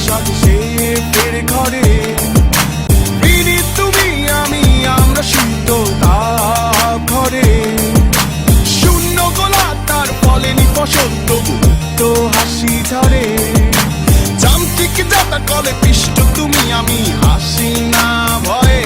সাজে সে ফেরে ঘরে। বিনি তুমি আমি আমরা সিদ্ধ তাপ ঘরে। শূন্য গোলা তার ফলেনি ফসল তবু তো হাসি ঝরে। যান্ত্রিক যাতা কলে পিষ্ট তুমি আমি হাসি না ভয়ে।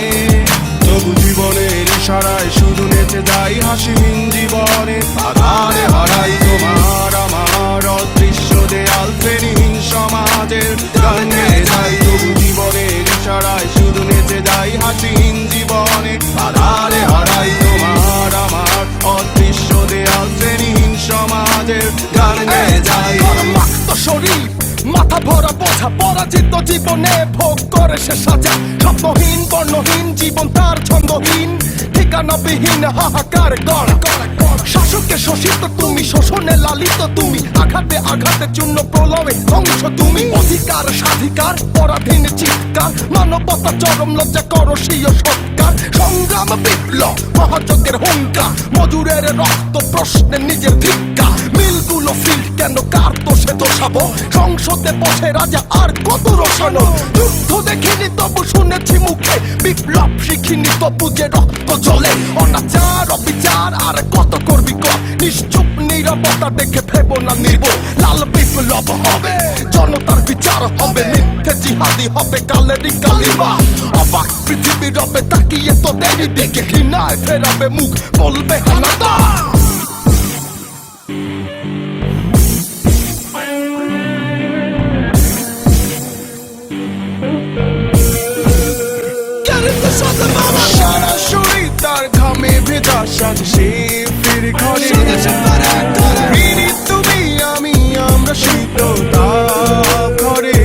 তবু জীবনের ইশারায় শুধু নেচে যাই হাসিহীন জীবনে। আধারে হারাই তোমার আমার অদৃশ্য দেয়াল শ্রেণীহীন সমাজের গানে যাই। তবু জীবনের ইশারায় শুধু নেচে যাই হাসিহীন জীবনে। আধারে হারাই তোমার আমার অদৃশ্য দেয়াল শ্রেণীহীন সমাজের গানে যাই। শরীর মাথা ভরা বোঝা পরাজিত জীবনে ভোগ করে সে সাজা। স্বপ্নহীন বর্ণহীন জীবন তার ছন্দহীন ঠিকানাবিহীন হাহাকার গড়া। শাসকে শোষিত তুমি শোষণে লালিত তুমি। আঘাতে আঘাতে চূর্ণ প্রলয়ে ধ্বংস তুমি। অধিকার স্বাধিকার পরাধীন চিৎকার মানবতা চরম লজ্জা করো স্বীয় সৎকার। সংগ্রাম বিপ্লব মহাযজ্ঞের হুঙ্কার মজুরের রক্ত প্রশ্নে নিজের ধিক্কা। মিলগুলো ফিল কেন কার দোষে দোষাবো। সংসদে বসে রাজা আর কত রসানো। যুদ্ধ দেখিনি তবু শুনেছি মুখে বিপ্লব শিখিনি তবু যে রক্ত জ্বলে। অনাচার অবিচার আর কত করবি কর। নিশ্চুপ নীরবতা দেখে ভেবো না নির্ব। লাল বিপ্লব হবে জনতার বিচার হবে। মিথ্যে জিহাদি হবে কালেরই কালিমা। অবাক পৃথিবী রবে তাকিয়ে তোদেরই দিকে ঘৃণায় ফেরাবে মুখ বলবে হানাদা। সারা শরীর তার ঘামে ভেজা সাজে সে ফেরে ঘরে। বিনি তুমি আমি আমরা শীত তাপ ঘরে।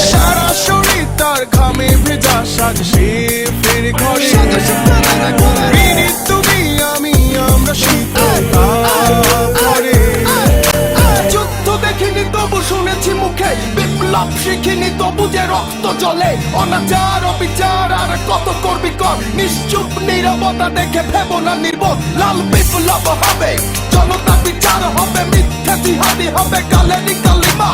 সারা শরীর তার ঘামে ভেজা সাজে সে ফেরে ঘরে। বিনি তুমি আমি আমরা শীত তাপ ঘরে। যুদ্ধ দেখিনি তবু শুনেছি মুখে বিপ্লব শিখিনি তবু যে রক্ত জ্বলে। অনাচার অবিচার আর কত করবি কর। নিশ্চুপ নীরবতা দেখে ভেবো না নির্বোধ। লাল বিপ্লব হবে জনতা বিচার হবে। মিথ্যে জিহাদি হবে কালেরই কালিমা।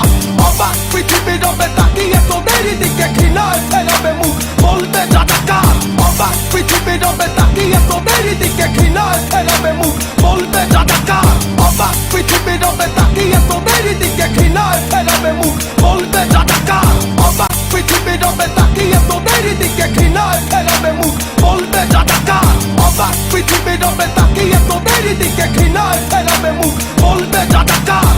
অবাক পৃথিবী রবে তাকিয়ে তোদেরই দিকে ঘৃণায় ফেরাবে মুখ বলবে রাজাকার। অবাক পৃথিবী রবে তাকিয়ে তোদেরই দিকে ঘৃণায় ফেরাবে মুখ বলবে রাজাকার। অবাক পৃথিবী রবে তাকিয়ে তোদেরই দিকে ঘৃণায় ফেরাবে মুখ বলবে রাজাকার। অবাক পৃথিবী রবে তাকিয়ে তোদেরই দিকে ঘৃণায় ফেরাবে মুখ বলবে রাজাকার। অবাক পৃথিবী রবে তাকিয়ে তোদেরই দিকে ঘৃণায় ফেরাবে মুখ বলবে রাজাকার।